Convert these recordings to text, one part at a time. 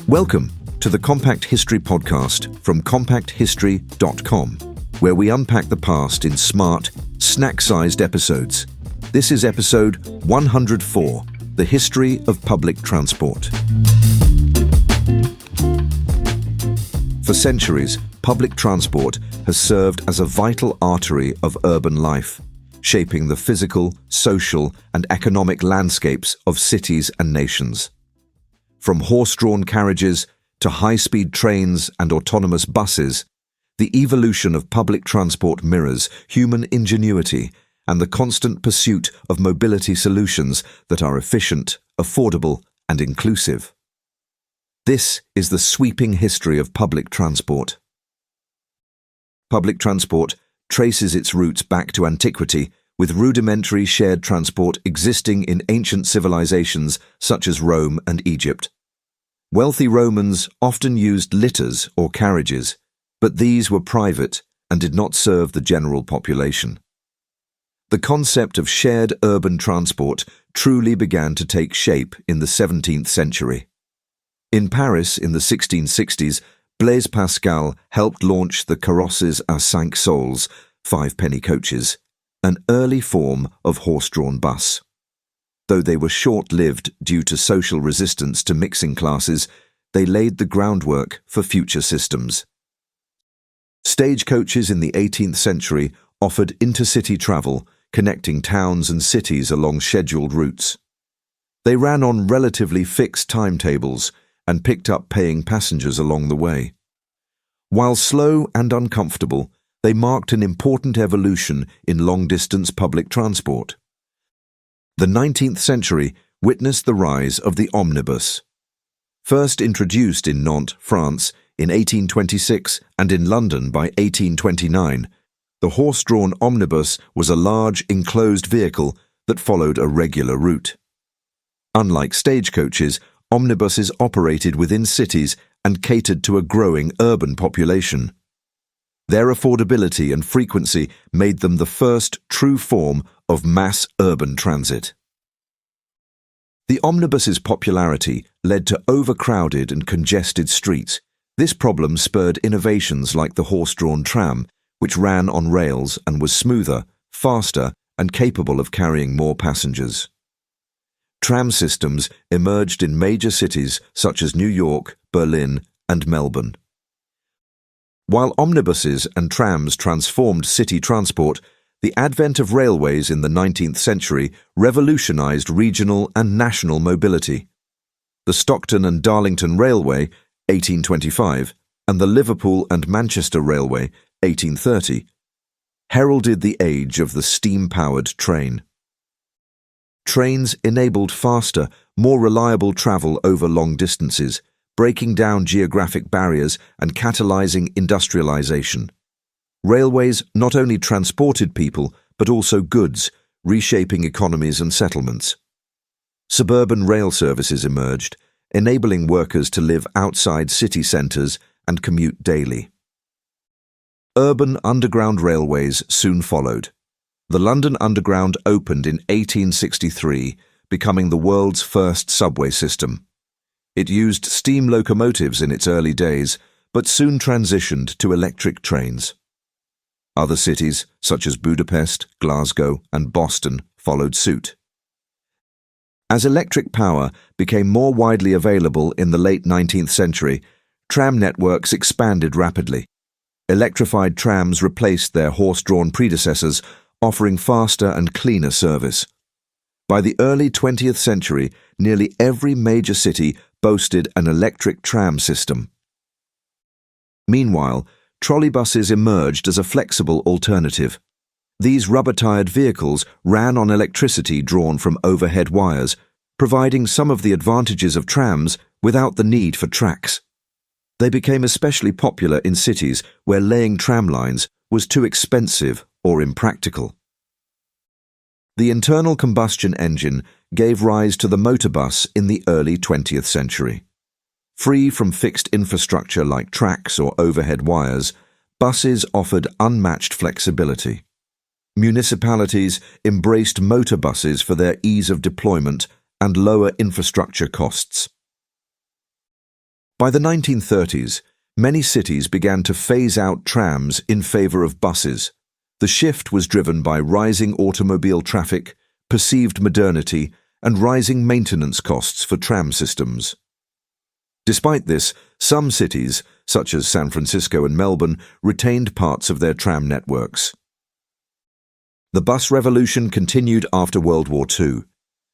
Welcome to the Compact History Podcast from compacthistory.com, where we unpack the past in smart, snack-sized episodes. This is episode 104, The History of Public Transport. For centuries, public transport has served as a vital artery of urban life, shaping the physical, social, and economic landscapes of cities and nations. From horse-drawn carriages to high-speed trains and autonomous buses, the evolution of public transport mirrors human ingenuity and the constant pursuit of mobility solutions that are efficient, affordable, and inclusive. This is the sweeping history of public transport. Public transport traces its roots back to antiquity, with rudimentary shared transport existing in ancient civilizations such as Rome and Egypt. Wealthy Romans often used litters or carriages, but these were private and did not serve the general population. The concept of shared urban transport truly began to take shape in the 17th century. In Paris in the 1660s, Blaise Pascal helped launch the carrosses à cinq sols, 5-penny coaches, an early form of horse-drawn bus. Though they were short-lived due to social resistance to mixing classes, they laid the groundwork for future systems. Stagecoaches in the 18th century offered intercity travel, connecting towns and cities along scheduled routes. They ran on relatively fixed timetables and picked up paying passengers along the way. While slow and uncomfortable, they marked an important evolution in long-distance public transport. The 19th century witnessed the rise of the omnibus. First introduced in Nantes, France, in 1826 and in London by 1829, the horse-drawn omnibus was a large enclosed vehicle that followed a regular route. Unlike stagecoaches, omnibuses operated within cities and catered to a growing urban population. Their affordability and frequency made them the first true form of mass urban transit. The omnibus's popularity led to overcrowded and congested streets. This problem spurred innovations like the horse-drawn tram, which ran on rails and was smoother, faster, and capable of carrying more passengers. Tram systems emerged in major cities such as New York, Berlin, and Melbourne. While omnibuses and trams transformed city transport, the advent of railways in the 19th century revolutionized regional and national mobility. The Stockton and Darlington Railway, 1825, and the Liverpool and Manchester Railway, 1830, heralded the age of the steam-powered train. Trains enabled faster, more reliable travel over long distances, breaking down geographic barriers and catalyzing industrialization. Railways not only transported people, but also goods, reshaping economies and settlements. Suburban rail services emerged, enabling workers to live outside city centers and commute daily. Urban underground railways soon followed. The London Underground opened in 1863, becoming the world's first subway system. It used steam locomotives in its early days, but soon transitioned to electric trains. Other cities, such as Budapest, Glasgow, and Boston, followed suit. As electric power became more widely available in the late 19th century, tram networks expanded rapidly. Electrified trams replaced their horse-drawn predecessors, offering faster and cleaner service. By the early 20th century, nearly every major city boasted an electric tram system. Meanwhile, trolleybuses emerged as a flexible alternative. These rubber-tired vehicles ran on electricity drawn from overhead wires, providing some of the advantages of trams without the need for tracks. They became especially popular in cities where laying tram lines was too expensive or impractical. The internal combustion engine gave rise to the motorbus in the early 20th century. Free from fixed infrastructure like tracks or overhead wires, buses offered unmatched flexibility. Municipalities embraced motorbuses for their ease of deployment and lower infrastructure costs. By the 1930s, many cities began to phase out trams in favor of buses. The shift was driven by rising automobile traffic, perceived modernity, and rising maintenance costs for tram systems. Despite this, some cities, such as San Francisco and Melbourne, retained parts of their tram networks. The bus revolution continued after World War II.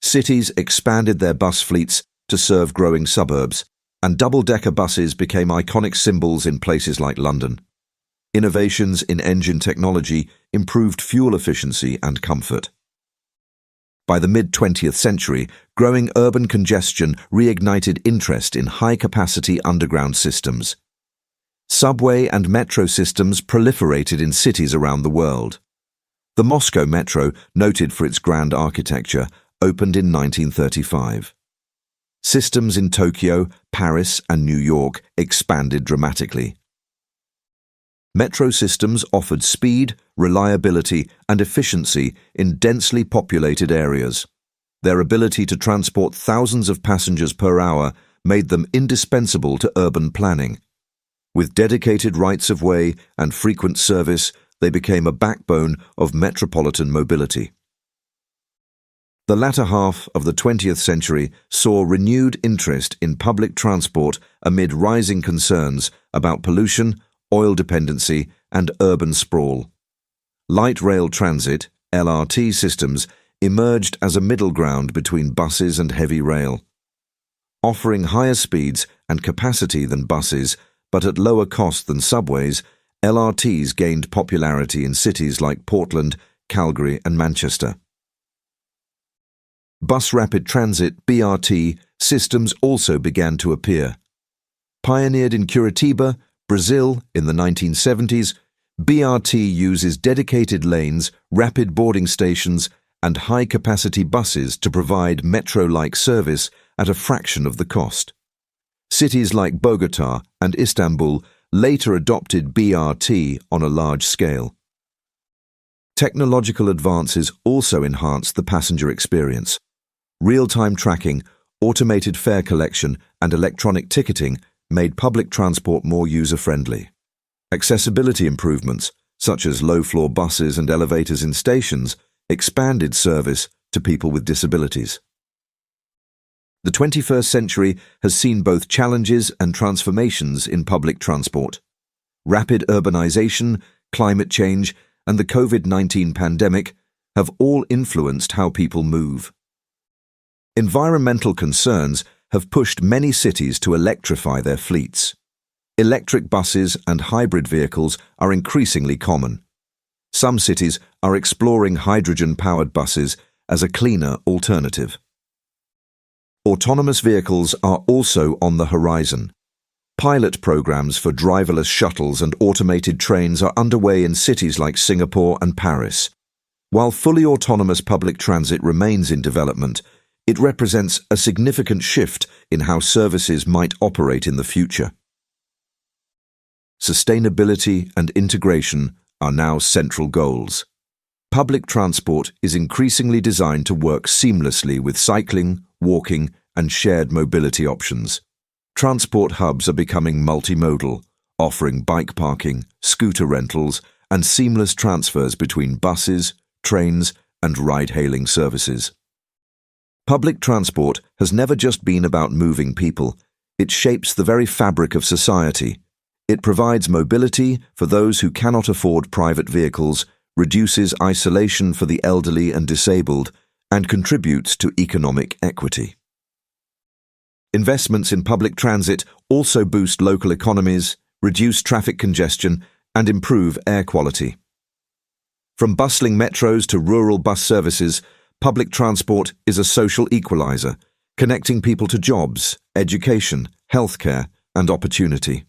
Cities expanded their bus fleets to serve growing suburbs, and double-decker buses became iconic symbols in places like London. Innovations in engine technology improved fuel efficiency and comfort. By the mid-20th century, growing urban congestion reignited interest in high-capacity underground systems. Subway and metro systems proliferated in cities around the world. The Moscow Metro, noted for its grand architecture, opened in 1935. Systems in Tokyo, Paris, and New York expanded dramatically. Metro systems offered speed, reliability, and efficiency in densely populated areas. Their ability to transport thousands of passengers per hour made them indispensable to urban planning. With dedicated rights-of-way and frequent service, they became a backbone of metropolitan mobility. The latter half of the 20th century saw renewed interest in public transport amid rising concerns about pollution, oil dependency, and urban sprawl. Light rail transit, LRT systems, emerged as a middle ground between buses and heavy rail. Offering higher speeds and capacity than buses, but at lower cost than subways, LRTs gained popularity in cities like Portland, Calgary, and Manchester. Bus rapid transit, BRT, systems also began to appear. Pioneered in Curitiba, Brazil, in the 1970s, BRT uses dedicated lanes, rapid boarding stations, and high-capacity buses to provide metro-like service at a fraction of the cost. Cities like Bogotá and Istanbul later adopted BRT on a large scale. Technological advances also enhanced the passenger experience. Real-time tracking, automated fare collection, and electronic ticketing made public transport more user-friendly. Accessibility improvements, such as low-floor buses and elevators in stations, expanded service to people with disabilities. The 21st century has seen both challenges and transformations in public transport. Rapid urbanization, climate change, and the COVID-19 pandemic have all influenced how people move. Environmental concerns have pushed many cities to electrify their fleets. Electric buses and hybrid vehicles are increasingly common. Some cities are exploring hydrogen-powered buses as a cleaner alternative. Autonomous vehicles are also on the horizon. Pilot programs for driverless shuttles and automated trains are underway in cities like Singapore and Paris. While fully autonomous public transit remains in development, it represents a significant shift in how services might operate in the future. Sustainability and integration are now central goals. Public transport is increasingly designed to work seamlessly with cycling, walking, and shared mobility options. Transport hubs are becoming multimodal, offering bike parking, scooter rentals, and seamless transfers between buses, trains, and ride-hailing services. Public transport has never just been about moving people. It shapes the very fabric of society. It provides mobility for those who cannot afford private vehicles, reduces isolation for the elderly and disabled, and contributes to economic equity. Investments in public transit also boost local economies, reduce traffic congestion, and improve air quality. From bustling metros to rural bus services, public transport is a social equalizer, connecting people to jobs, education, healthcare, and opportunity.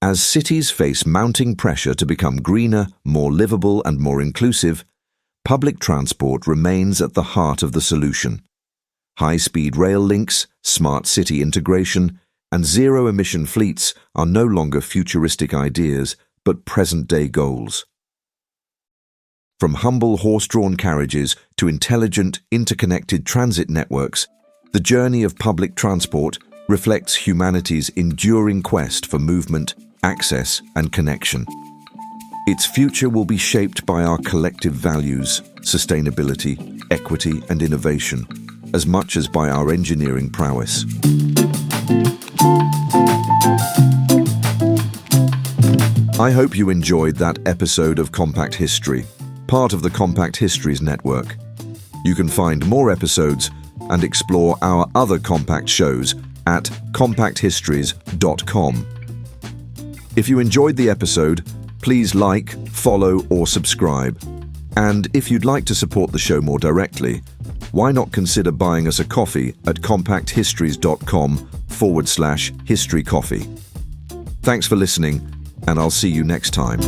As cities face mounting pressure to become greener, more livable, and more inclusive, public transport remains at the heart of the solution. High-speed rail links, smart city integration, and zero-emission fleets are no longer futuristic ideas, but present-day goals. From humble horse-drawn carriages to intelligent, interconnected transit networks, the journey of public transport reflects humanity's enduring quest for movement, access, and connection. Its future will be shaped by our collective values, sustainability, equity, and innovation, as much as by our engineering prowess. I hope you enjoyed that episode of Compact History, part of the Compact Histories network. You can find more episodes and explore our other Compact shows at compacthistories.com. If you enjoyed the episode, please like, follow, or subscribe. And if you'd like to support the show more directly, why not consider buying us a coffee at compacthistories.com/historycoffee. Thanks for listening, and I'll see you next time.